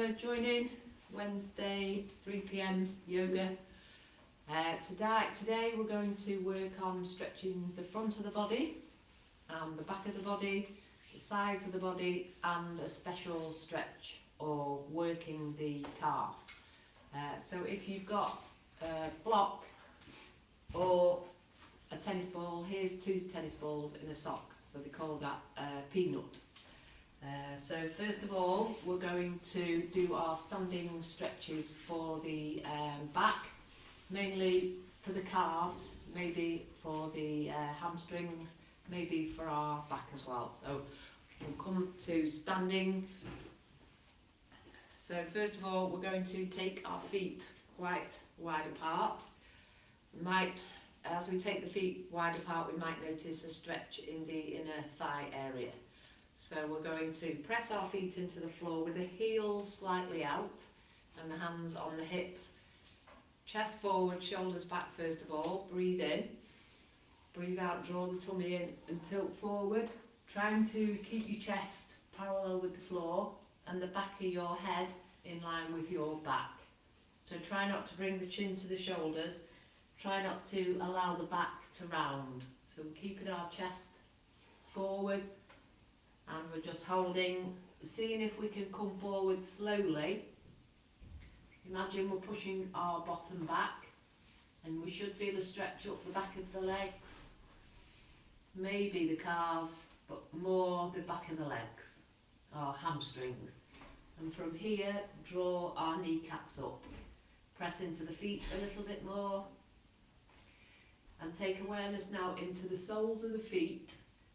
for joining Wednesday 3 p.m. yoga. Today we're going to work on stretching the front of the body and the back of the body, the sides of the body, and a special stretch or working the calf. So if you've got a block or a tennis ball, here's 2 tennis balls in a sock, so they call that peanut. So first of all, we're going to do our standing stretches for the back, mainly for the calves, maybe for the hamstrings, maybe for our back as well. So we'll come to standing. So first of all, we're going to take our feet quite wide apart. As we take the feet wide apart, we might notice a stretch in the inner thigh area. So we're going to press our feet into the floor with the heels slightly out and the hands on the hips. Chest forward, shoulders back first of all. Breathe in. Breathe out, draw the tummy in and tilt forward. Trying to keep your chest parallel with the floor and the back of your head in line with your back. So try not to bring the chin to the shoulders. Try not to allow the back to round. So we're keeping our chest forward. And we're just holding, seeing if we can come forward slowly. Imagine we're pushing our bottom back and we should feel a stretch up the back of the legs. Maybe the calves, but more the back of the legs, our hamstrings. And from here, draw our kneecaps up. Press into the feet a little bit more. And take awareness now into the soles of the feet.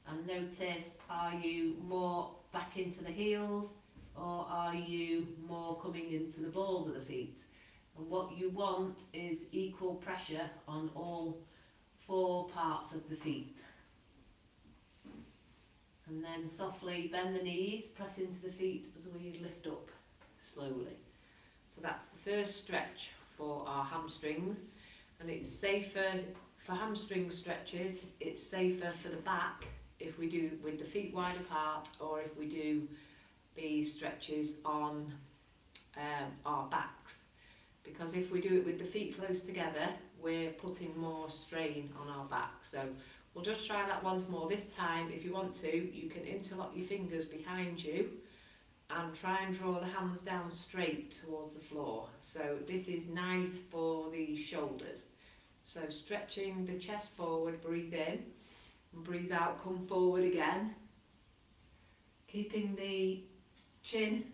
And notice, are you more back into the heels or are you more coming into the balls of the feet? And what you want is equal pressure on all 4 parts of the feet. And then softly bend the knees, press into the feet as we lift up slowly. So that's the first stretch for our hamstrings, and it's safer for hamstring stretches, it's safer for the back if we do with the feet wide apart, or if we do the stretches on our backs. Because if we do it with the feet close together, we're putting more strain on our back. So we'll just try that once more. This time, if you want to, you can interlock your fingers behind you and try and draw the hands down straight towards the floor. So this is nice for the shoulders. So stretching the chest forward, breathe in. And breathe out, come forward again. Keeping the chin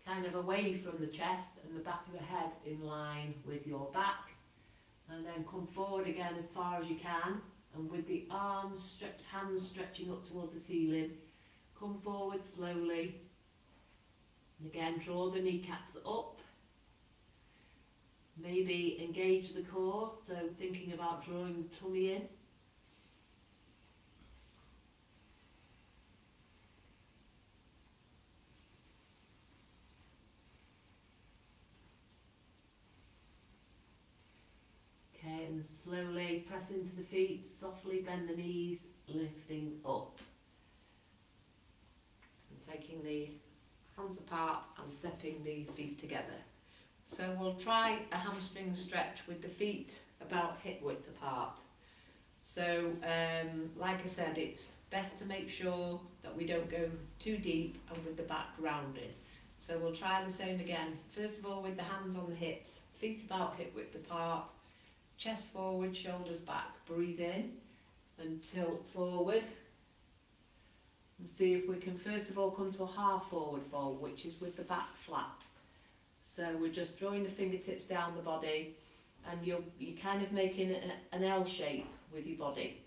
kind of away from the chest and the back of the head in line with your back. And then come forward again as far as you can. And with the arms, hands stretching up towards the ceiling, come forward slowly. And again, draw the kneecaps up. Maybe engage the core, so thinking about drawing the tummy in. Okay, and slowly press into the feet, softly bend the knees, lifting up. And taking the hands apart and stepping the feet together. So we'll try a hamstring stretch with the feet about hip width apart. So like I said, it's best to make sure that we don't go too deep and with the back rounded. So we'll try the same again. First of all, with the hands on the hips, feet about hip width apart, chest forward, shoulders back. Breathe in and tilt forward. And see if we can first of all come to a half forward fold, which is with the back flat. So we're just drawing the fingertips down the body, and you're kind of making an L shape with your body.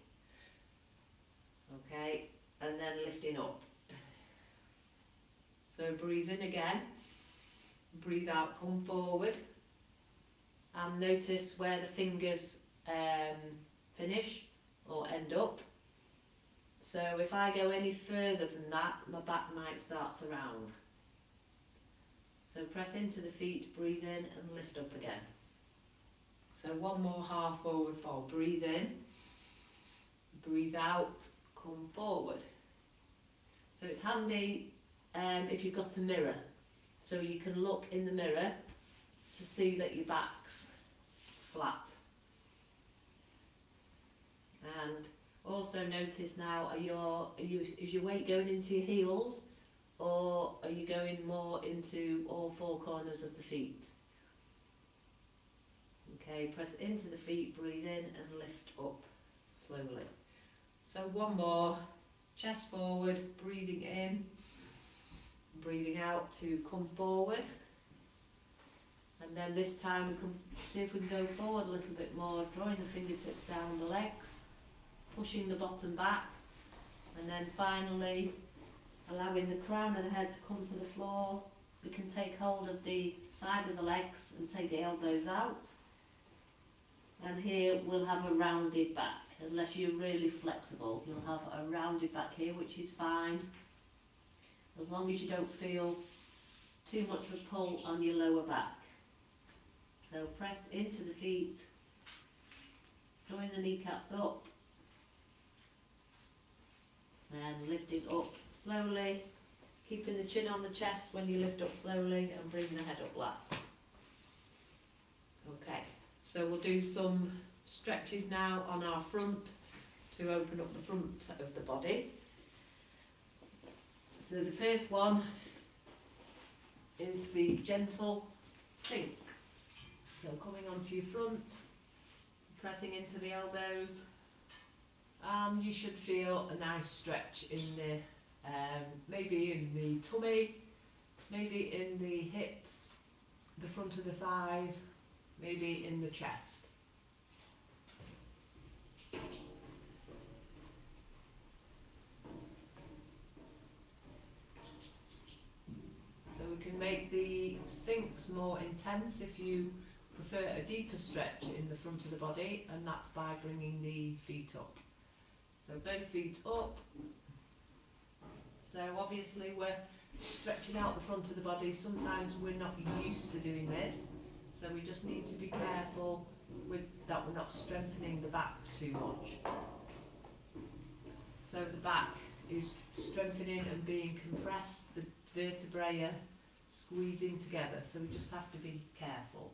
Okay, and then lifting up. So breathe in again, breathe out, come forward, and notice where the fingers finish or end up. So if I go any further than that, my back might start to round. So press into the feet, breathe in and lift up again. So one more half forward fold. Breathe in, breathe out, come forward. So it's handy if you've got a mirror. so you can look in the mirror to see that your back's flat. And also notice now, is your weight going into your heels, or are you going more into all four corners of the feet? Okay, press into the feet, breathe in and lift up slowly. So one more, chest forward, breathing in, breathing out to come forward. And then this time we can see if we can go forward a little bit more, drawing the fingertips down the legs, pushing the bottom back, and then finally allowing the crown of the head to come to the floor. We can take hold of the side of the legs and take the elbows out. And here we'll have a rounded back. Unless you're really flexible, you'll have a rounded back here, which is fine, as long as you don't feel too much of a pull on your lower back. So press into the feet, drawing the kneecaps up, and lifting up slowly, keeping the chin on the chest when you lift up slowly, and bringing the head up last. Okay, so we'll do some stretches now on our front to open up the front of the body. So the first one is the gentle sink. So coming onto your front, pressing into the elbows, and you should feel a nice stretch in the, maybe in the tummy, maybe in the hips, the front of the thighs, maybe in the chest. So we can make the Sphinx more intense if you prefer a deeper stretch in the front of the body, and that's by bringing the feet up. So both feet up. So obviously we're stretching out the front of the body. Sometimes we're not used to doing this, so we just need to be careful with that we're not strengthening the back too much. So the back is strengthening and being compressed, the vertebrae are squeezing together, so we just have to be careful.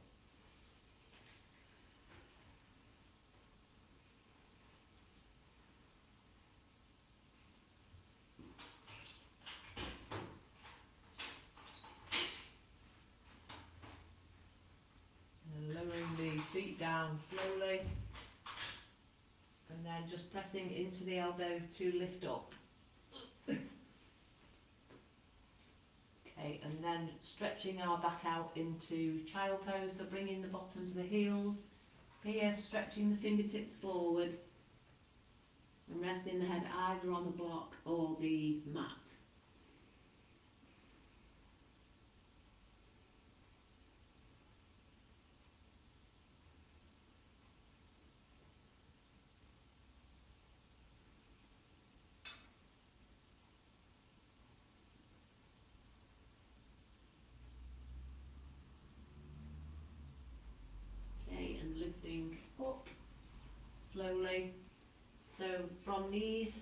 And lowering the feet down slowly, and then just pressing into the elbows to lift up. Okay, and then stretching our back out into child pose, so bringing the bottoms of the heels here, stretching the fingertips forward and resting the head either on the block or the mat. Lifting up slowly, so from knees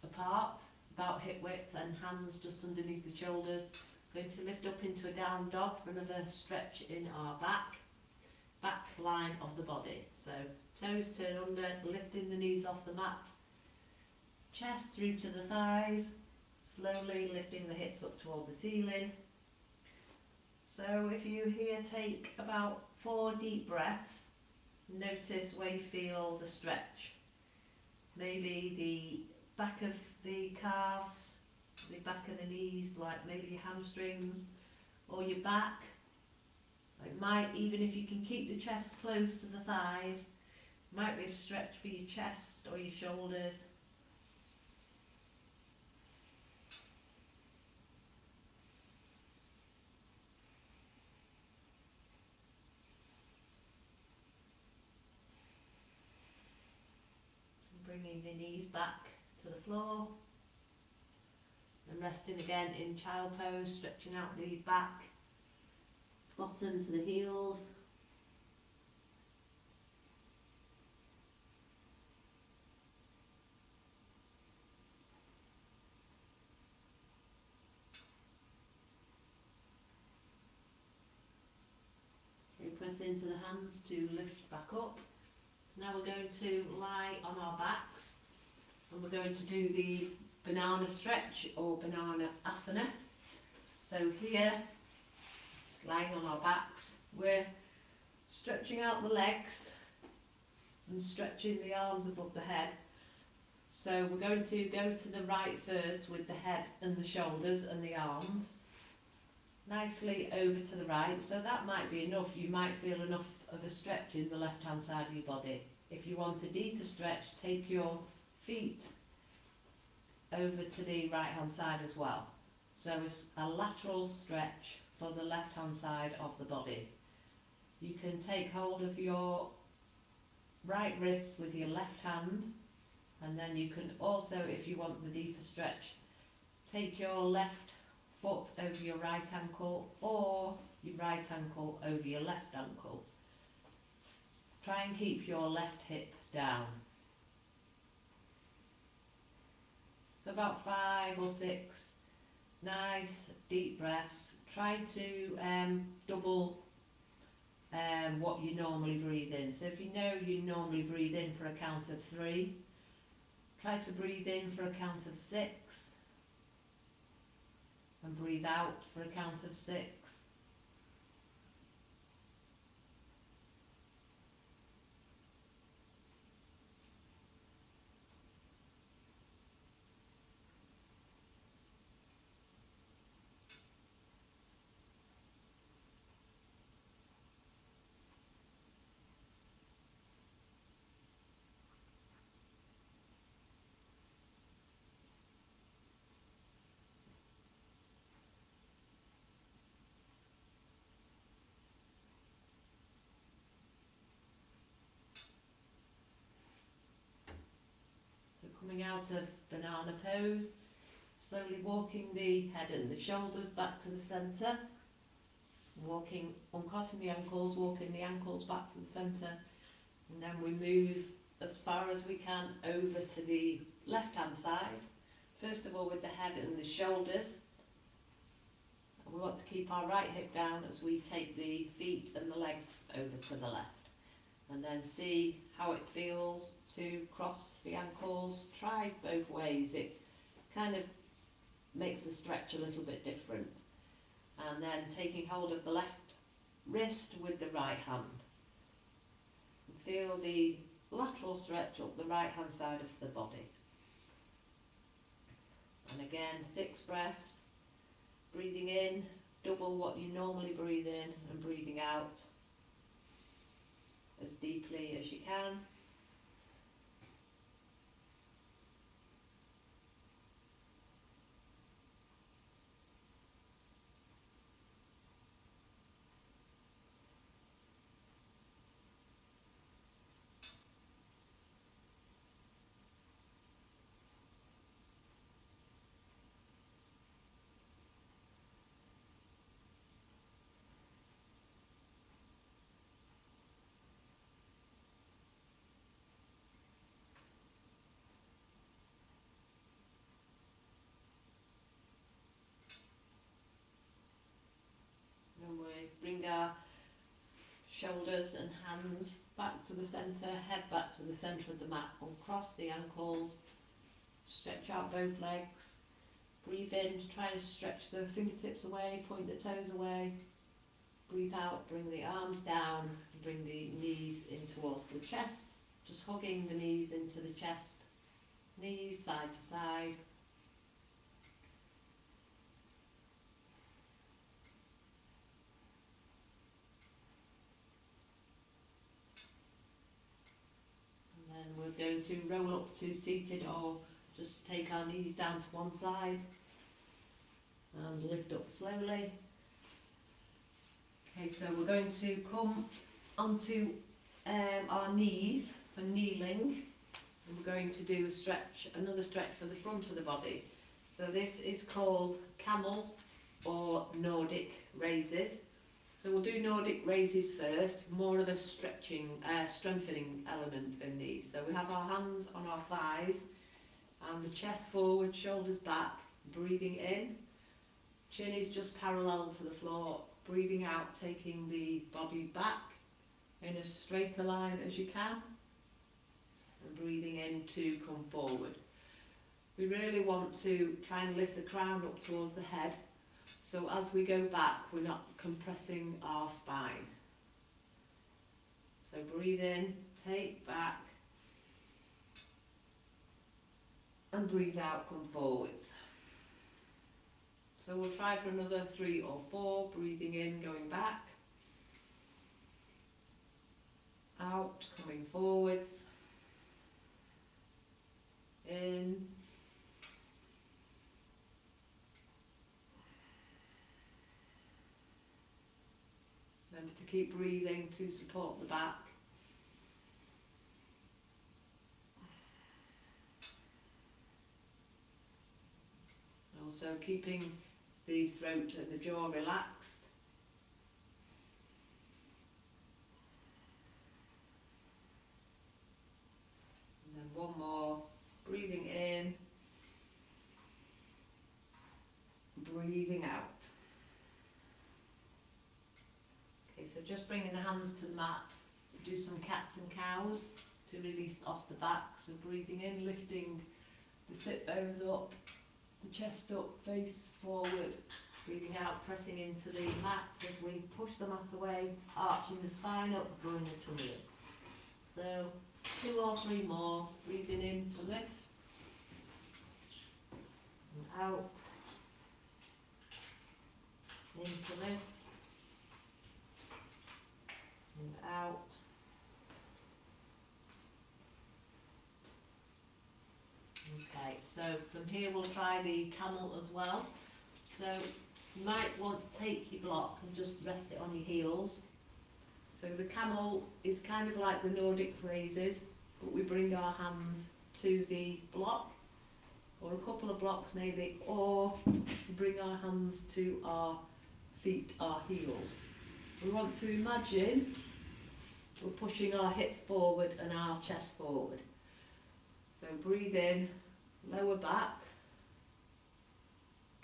apart, about hip width, and hands just underneath the shoulders. Going to lift up into a down dog for another stretch in our back line of the body. So toes turn under, lifting the knees off the mat, chest through to the thighs, slowly lifting the hips up towards the ceiling. So if you here take about 4 deep breaths, notice where you feel the stretch. Maybe the back of the calves, the back of the knees, like maybe your hamstrings or your back. It might, even if you can keep the chest close to the thighs, might be a stretch for your chest or your shoulders. Bringing the knees back to the floor and resting again in child pose, stretching out the back, bottom to the heels. into the hands to lift back up. Now we're going to lie on our backs and we're going to do the banana stretch or banana asana. So here, lying on our backs, we're stretching out the legs and stretching the arms above the head. So we're going to go to the right first with the head and the shoulders and the arms. Nicely over to the right, so that might be enough. You might feel enough of a stretch in the left hand side of your body. If you want a deeper stretch, take your feet over to the right hand side as well. So it's a lateral stretch for the left hand side of the body. You can take hold of your right wrist with your left hand, and then you can also, if you want the deeper stretch, take your left foot over your right ankle or your right ankle over your left ankle. Try and keep your left hip down. So about 5 or 6 nice deep breaths. Try to double what you normally breathe in. So if you know you normally breathe in for a count of 3, try to breathe in for a count of 6 and breathe out for a count of 6. Coming out of banana pose, slowly walking the head and the shoulders back to the centre, walking, uncrossing the ankles, walking the ankles back to the centre, and then we move as far as we can over to the left hand side, first of all with the head and the shoulders. And we want to keep our right hip down as we take the feet and the legs over to the left. And then see how it feels to cross the ankles. Try both ways. It kind of makes the stretch a little bit different. And then taking hold of the left wrist with the right hand. Feel the lateral stretch up the right hand side of the body. And again, 6 breaths. Breathing in, double what you normally breathe in, and breathing out as deeply as you can. Bring our shoulders and hands back to the centre, head back to the centre of the mat. We'll cross the ankles, stretch out both legs, breathe in, try and stretch the fingertips away, point the toes away, breathe out, bring the arms down, bring the knees in towards the chest, just hugging the knees into the chest, knees side to side. We're going to roll up to seated, or just take our knees down to one side and lift up slowly. Okay, so we're going to come onto our knees for kneeling, and we're going to do a stretch, another stretch for the front of the body. So this is called Camel or Nordic raises. So we'll do Nordic raises first, more of a stretching, strengthening element in these. So we have our hands on our thighs and the chest forward, shoulders back, breathing in. Chin is just parallel to the floor, breathing out, taking the body back in as straight a line as you can, and breathing in to come forward. We really want to try and lift the crown up towards the head, so as we go back we're not compressing our spine. So breathe in, take back, and breathe out, come forwards. So we'll try for another 3 or 4, breathing in, going back, out, coming forwards, in, remember to keep breathing to support the back. Also keeping the throat and the jaw relaxed. And then one more, breathing in, breathing out. Okay, so just bringing the hands to the mat, do some cats and cows to release off the back. So breathing in, lifting the sit bones up, the chest up, face forward, breathing out, pressing into the mat as we push the mat away, arching the spine up, drawing the tummy in. So 2 or 3 more, breathing in to lift, and out, in to lift, and out. Okay, so from here we'll try the camel as well. So you might want to take your block and just rest it on your heels. So the camel is kind of like the Nordic phrases, but we bring our hands to the block, or a couple of blocks maybe, or we bring our hands to our feet, our heels. We want to imagine we're pushing our hips forward and our chest forward. So breathe in, lower back,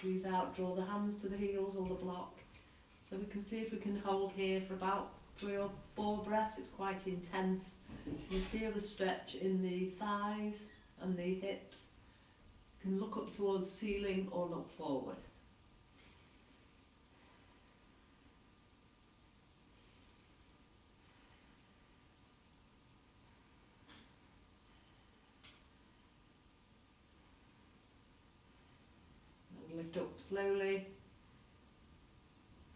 breathe out, draw the hands to the heels or the block. So we can see if we can hold here for about 3 or 4 breaths. It's quite intense. You feel the stretch in the thighs and the hips. You can look up towards the ceiling or look forward. Lift up slowly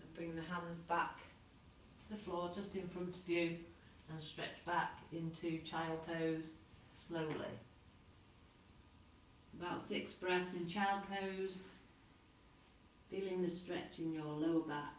and bring the hands back to the floor just in front of you, and stretch back into child pose slowly. About 6 breaths in child pose, feeling the stretch in your lower back.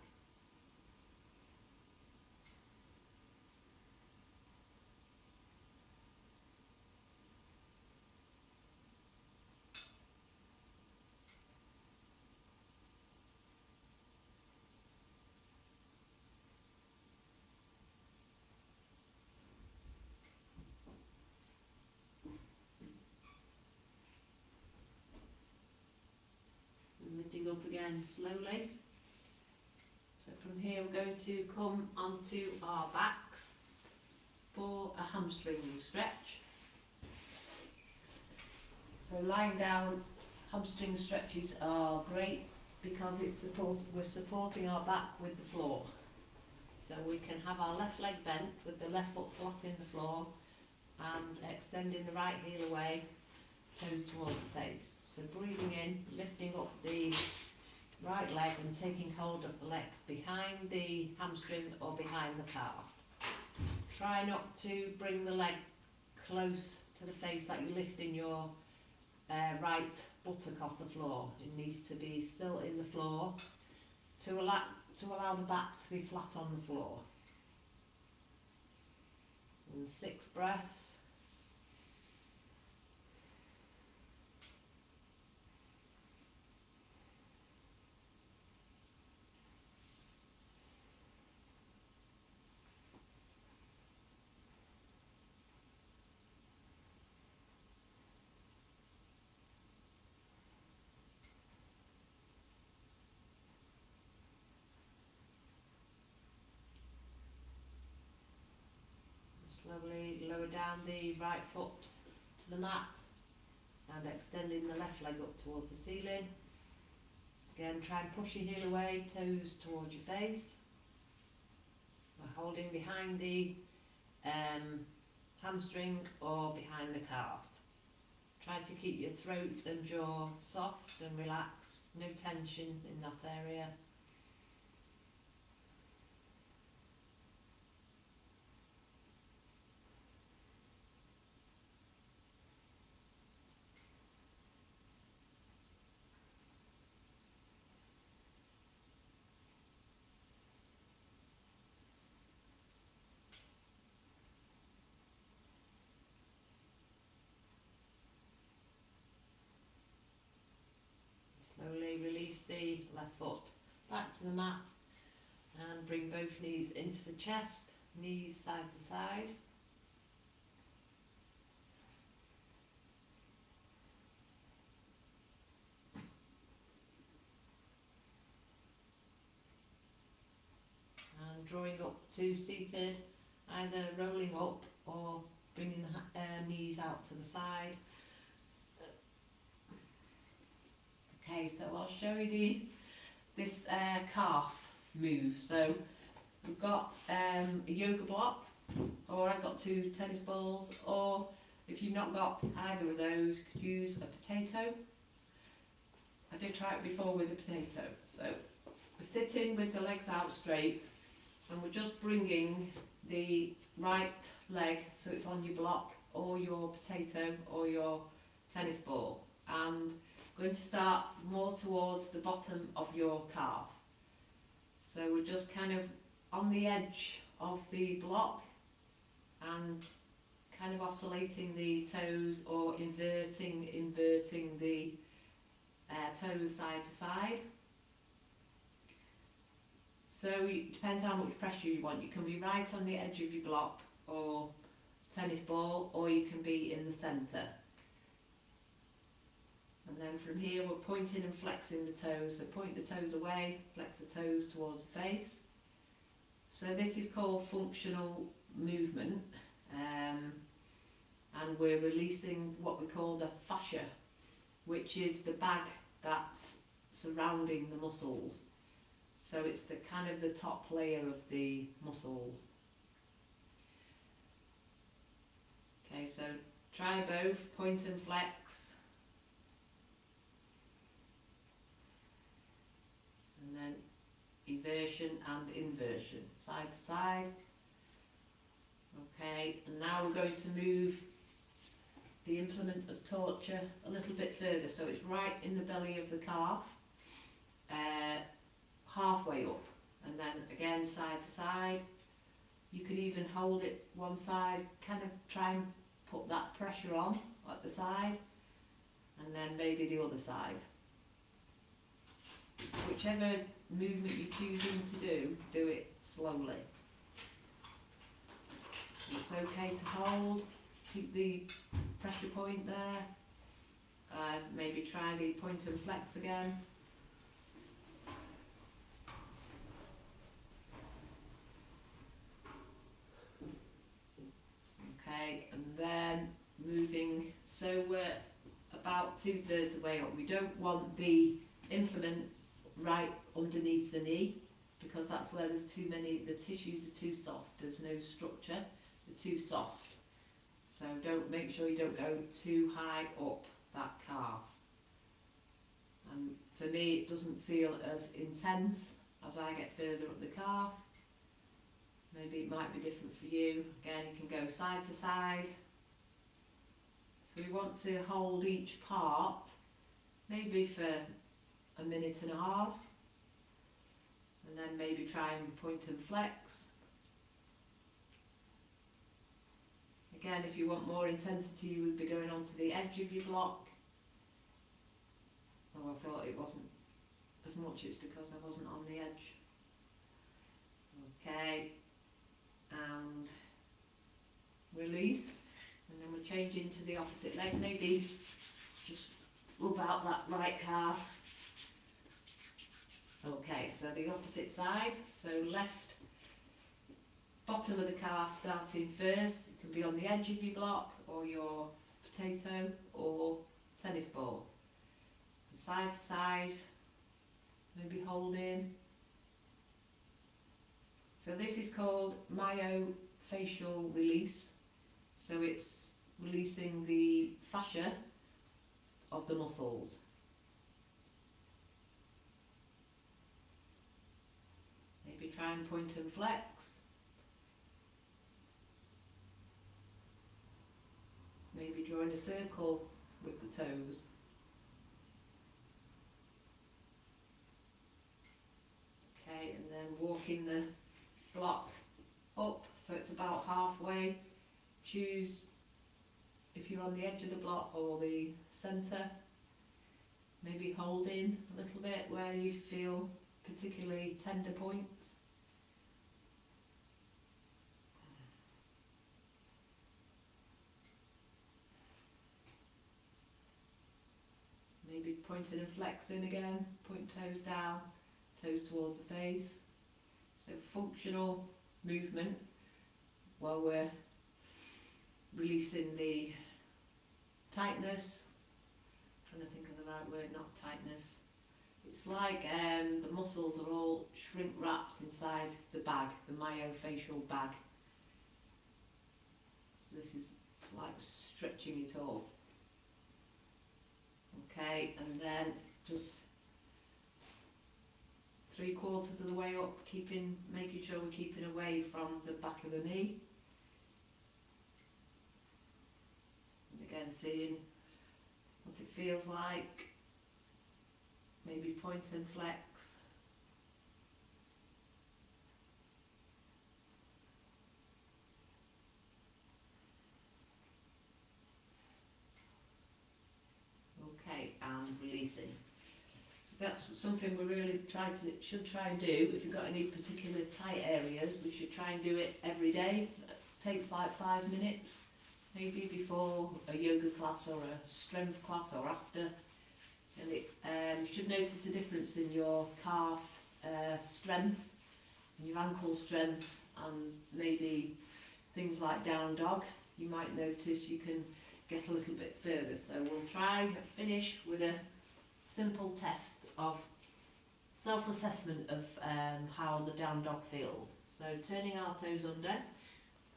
Lifting up again slowly. So from here we're going to come onto our backs for a hamstring stretch. So lying down, hamstring stretches are great because we're supporting our back with the floor. So we can have our left leg bent with the left foot flat in the floor and extending the right heel away, toes towards the face. So breathing in, lifting up the right leg and taking hold of the leg behind the hamstring or behind the calf. Try not to bring the leg close to the face like you're lifting your right buttock off the floor. It needs to be still in the floor to allow the back to be flat on the floor. And 6 breaths. down the right foot to the mat and extending the left leg up towards the ceiling. Again, try and push your heel away, toes towards your face. We're holding behind the hamstring or behind the calf. Try to keep your throat and jaw soft and relaxed, no tension in that area. Slowly release the left foot back to the mat and bring both knees into the chest, knees side to side. And drawing up to seated, either rolling up or bringing the knees out to the side. Okay, so I'll show you this calf move. So we've got a yoga block, or I've got 2 tennis balls, or if you've not got either of those, you could use a potato. I did try it before with a potato. So we're sitting with the legs out straight, and we're just bringing the right leg so it's on your block or your potato or your tennis ball, and going to start more towards the bottom of your calf. So we're just kind of on the edge of the block and kind of oscillating the toes or inverting the toes side to side. So it depends how much pressure you want. You can be right on the edge of your block or tennis ball, or you can be in the centre. And then from here we're pointing and flexing the toes. So point the toes away, flex the toes towards the face. So this is called functional movement, and we're releasing what we call the fascia, which is the bag that's surrounding the muscles. So it's the kind of the top layer of the muscles. Okay, so try both, point and flex. And then eversion and inversion, side to side. Okay, and now we're going to move the implement of torture a little bit further, so it's right in the belly of the calf, halfway up, and then again side to side. You could even hold it one side, kind of try and put that pressure on at the side, and then maybe the other side. Whichever movement you're choosing to do it slowly. It's okay to hold, keep the pressure point there, maybe try the point and flex again. Okay, and then moving, so we're about 2/3 away up. We don't want the implement right underneath the knee, because that's where there's too many, the tissues are too soft, there's no structure, they're too soft. So make sure you don't go too high up that calf. And for me it doesn't feel as intense as I get further up the calf. Maybe it might be different for you. Again, you can go side to side. So we want to hold each part maybe for 1.5 minutes, and then maybe try and point and flex. Again, if you want more intensity, you would be going onto the edge of your block. Oh, I thought it wasn't as much, it's because I wasn't on the edge. Okay, and release, and then we'll change into the opposite leg. Maybe just rub out that right calf. Okay, so the opposite side, so left bottom of the calf starting first. It can be on the edge of your block or your potato or tennis ball. Side to side, maybe holding. So this is called Myo Facial Release. So it's releasing the fascia of the muscles. Maybe try and point and flex. Maybe drawing a circle with the toes. Okay, and then walking the block up so it's about halfway. Choose if you're on the edge of the block or the centre. Maybe holding a little bit where you feel particularly tender points. Maybe pointing and flexing again, point toes down, toes towards the face. So functional movement while we're releasing the tightness. I'm trying to think of the right word, not tightness. It's like the muscles are all shrink wrapped inside the bag, the myofascial bag. So this is like stretching it all. Okay, and then just 3/4 of the way up, making sure we're keeping away from the back of the knee. And again, seeing what it feels like. Maybe point and flex. Okay, and releasing. So that's something we really should try and do. If you've got any particular tight areas, we should try and do it every day. It takes like 5 minutes, maybe before a yoga class or a strength class or after. And you should notice a difference in your calf strength, and your ankle strength, and maybe things like down dog. You might notice you can get a little bit further. So we'll try and finish with a simple test of self-assessment of how the down dog feels. So turning our toes under,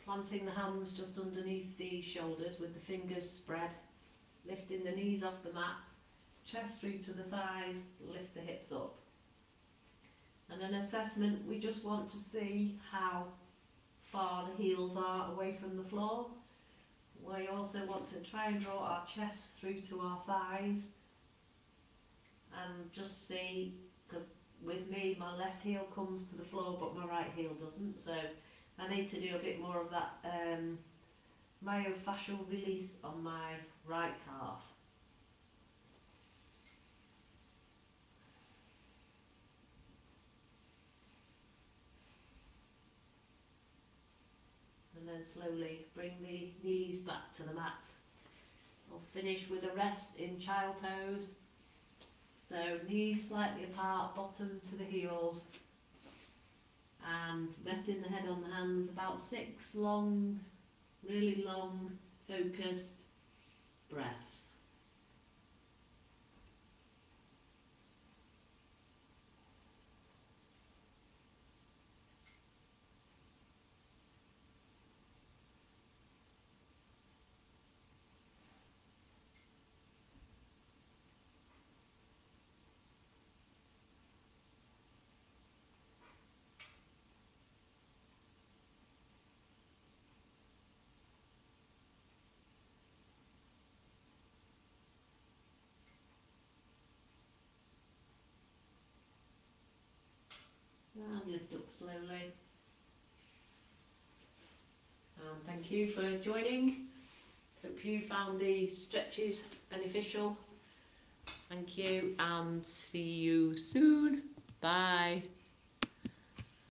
planting the hands just underneath the shoulders with the fingers spread, lifting the knees off the mat, chest through to the thighs, lift the hips up. And an assessment, we just want to see how far the heels are away from the floor. We also want to try and draw our chest through to our thighs and just see, because with me my left heel comes to the floor but my right heel doesn't, so I need to do a bit more of that myofascial release on my right calf. And then slowly bring the knees back to the mat. We'll finish with a rest in child pose. So knees slightly apart, bottom to the heels, and resting the head on the hands, about 6 long, really long, focused breaths. And lift up slowly. Thank you for joining. Hope you found the stretches beneficial. Thank you and see you soon. Bye.